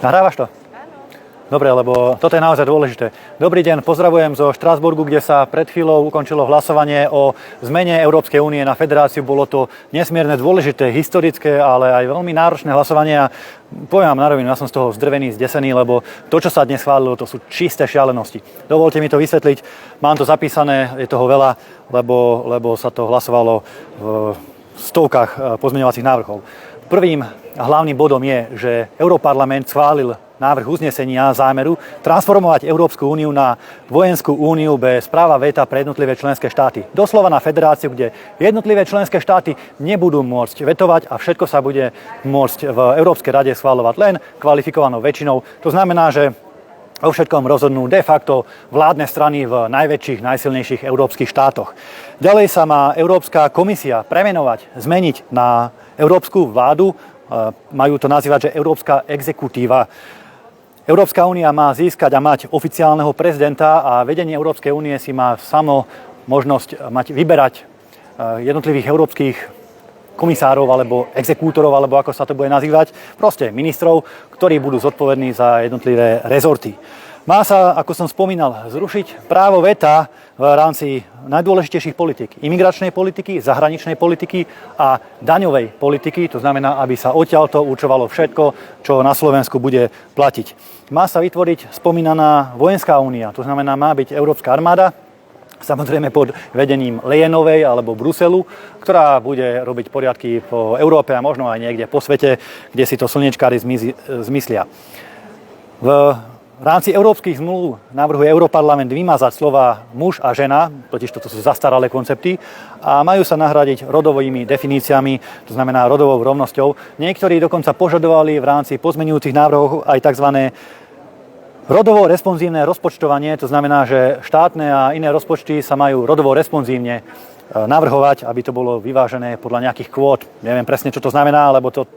Nahrávaš to? Dobre, lebo toto je naozaj dôležité. Dobrý deň, pozdravujem zo Štrasburgu, kde sa pred chvíľou ukončilo hlasovanie o zmene Európskej únie na federáciu. Bolo to nesmierne dôležité, historické, ale aj veľmi náročné hlasovanie. A poviem vám na rovinu, ja som z toho zdrvený, zdesený, lebo to, čo sa dnes schválilo, to sú čisté šialenosti. Dovolte mi to vysvetliť. Mám to zapísané, je toho veľa, lebo sa to hlasovalo v stovkách pozmeňovacích návrhov. Prvým hlavným bodom je, že Europarlament schválil návrh uznesenia zámeru transformovať Európsku úniu na vojenskú úniu bez práva veta pre jednotlivé členské štáty. Doslova na federáciu, kde jednotlivé členské štáty nebudú môcť vetovať a všetko sa bude môcť v Európskej rade schvaľovať len kvalifikovanou väčšinou. To znamená, že o všetkom rozhodnú de facto vládne strany v najväčších, najsilnejších európskych štátoch. Ďalej sa má Európska komisia premenovať, zmeniť na Európsku vládu. Majú to nazývať, že Európska exekutíva. Európska únia má získať a mať oficiálneho prezidenta a vedenie Európskej únie si má samo možnosť vyberať jednotlivých európskych komisárov alebo exekútorov, alebo ako sa to bude nazývať, proste ministrov, ktorí budú zodpovední za jednotlivé rezorty. Má sa, ako som spomínal, zrušiť právo veta v rámci najdôležitejších politík. Imigračnej politiky, zahraničnej politiky a daňovej politiky. To znamená, aby sa odtiaľto určovalo všetko, čo na Slovensku bude platiť. Má sa vytvoriť spomínaná vojenská únia. To znamená, má byť Európska armáda, samozrejme pod vedením Leyenovej alebo Bruselu, ktorá bude robiť poriadky po Európe a možno aj niekde po svete, kde si to slniečkári zmyslia. V rámci európskych zmluv navrhuje Europarlament vymazať slova muž a žena, totiž toto sú zastaralé koncepty, a majú sa nahradiť rodovými definíciami, to znamená rodovou rovnosťou. Niektorí dokonca požadovali v rámci pozmeňujúcich návrhov aj tzv. Rodovo responsívne rozpočtovanie, to znamená, že štátne a iné rozpočty sa majú rodovo responsívne navrhovať, aby to bolo vyvážené podľa nejakých kvót. Neviem presne, čo to znamená, lebo to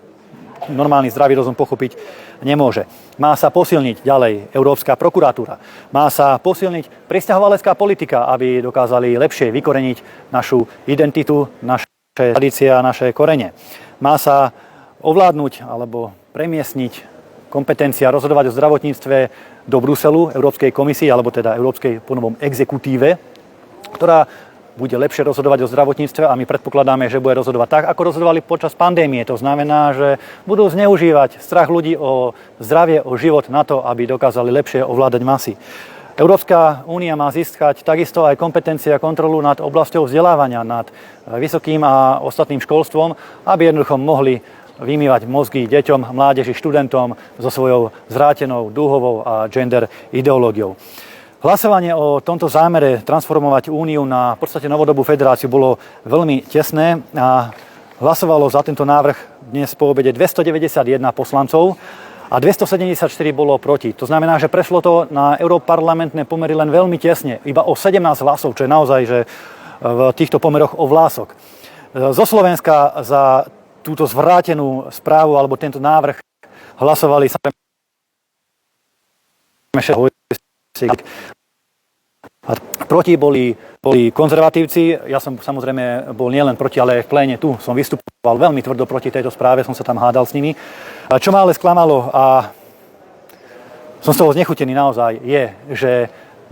normálny zdravý rozum pochopiť nemôže. Má sa posilniť ďalej Európska prokuratúra. Má sa posilniť prisťahovalecká politika, aby dokázali lepšie vykoreniť našu identitu, naše tradície a naše korene. Má sa ovládnuť alebo premiestniť kompetencia rozhodovať o zdravotníctve do Bruselu, Európskej komisii, alebo teda Európskej ponovom exekutíve, ktorá bude lepšie rozhodovať o zdravotníctve a my predpokladáme, že bude rozhodovať tak, ako rozhodovali počas pandémie. To znamená, že budú zneužívať strach ľudí o zdravie, o život na to, aby dokázali lepšie ovládať masy. Európska únia má získať takisto aj kompetencie a kontrolu nad oblasťou vzdelávania, nad vysokým a ostatným školstvom, aby jednoducho mohli vymývať mozgy deťom, mládeži, študentom so svojou zvrátenou, dúhovou a gender ideológiou. Hlasovanie o tomto zámere transformovať úniu na v podstate novodobú federáciu bolo veľmi tesné a hlasovalo za tento návrh dnes po obede 291 poslancov a 274 bolo proti. To znamená, že prešlo to na europarlamentné pomery len veľmi tesne, iba o 17 hlasov, čo je naozaj že v týchto pomeroch o vlások. Zo Slovenska za túto zvrátenú správu alebo tento návrh hlasovali a proti boli konzervatívci. Ja som samozrejme bol nielen proti, ale aj v pléne tu som vystupoval veľmi tvrdo proti tejto správe, som sa tam hádal s nimi. Čo ma ale sklamalo a som z toho znechutený naozaj je, že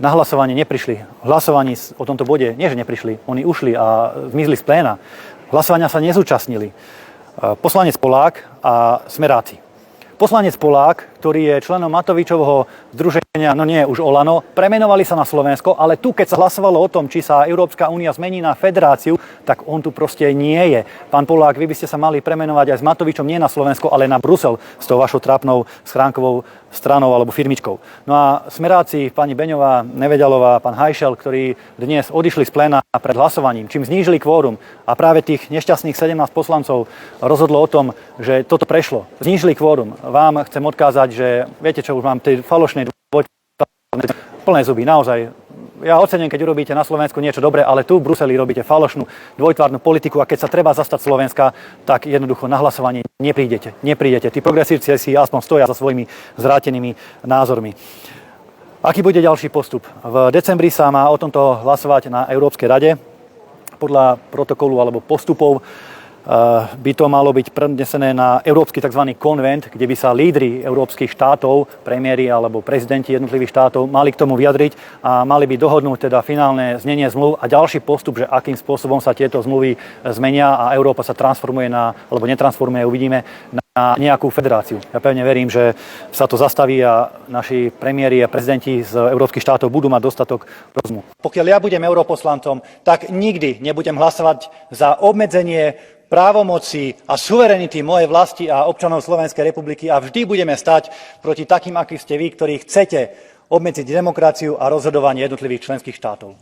na hlasovanie neprišli. Hlasovaní o tomto bode, nie že neprišli, oni ušli a zmizli z pléna. Hlasovania sa nezúčastnili poslanec Polák a Smeráci. Poslanec Polák, ktorý je členom Matovičovho združenia, no nie už Olano, premenovali sa na Slovensko, ale tu, keď sa hlasovalo o tom, či sa Európska únia zmení na federáciu, tak on tu proste nie je. Pán Polák, vy by ste sa mali premenovať aj s Matovičom nie na Slovensko, ale na Brusel s tou vašou trápnou schránkovou stranou alebo firmičkou. No a Smeráci, pani Beňová, Nevedialová, pán Hajšel, ktorí dnes odišli z pléna pred hlasovaním, čím znížili kvórum a práve tých nešťastných 17 poslancov rozhodlo o tom, že toto prešlo. Znížili kvórum. Vám chcem odkázať, že viete čo, už mám tej falošnej plné zuby, naozaj. Ja ocením, keď urobíte na Slovensku niečo dobré, ale tu v Bruseli robíte falošnú dvojtvárnu politiku a keď sa treba zastať Slovenska, tak jednoducho na hlasovanie neprídete. Tí progresívci si aspoň stoja za svojimi zvrátenými názormi. Aký bude ďalší postup? V decembri sa má o tomto hlasovať na Európskej rade. Podľa protokolu alebo postupov by to malo byť prenesené na Európsky tzv. Konvent, kde by sa lídri európskych štátov, premiéri alebo prezidenti jednotlivých štátov mali k tomu vyjadriť a mali by dohodnúť teda finálne znenie zmluv a ďalší postup, že akým spôsobom sa tieto zmluvy zmenia a Európa sa transformuje alebo netransformuje, uvidíme, na nejakú federáciu. Ja pevne verím, že sa to zastaví a naši premiéri a prezidenti z európskych štátov budú mať dostatok rozumu. Pokiaľ ja budem europoslancom, tak nikdy nebudem hlasovať za obmedzenie právomoci a suverenity mojej vlasti a občanov Slovenskej republiky a vždy budeme stať proti takým, akí ste vy, ktorí chcete obmedziť demokraciu a rozhodovanie jednotlivých členských štátov.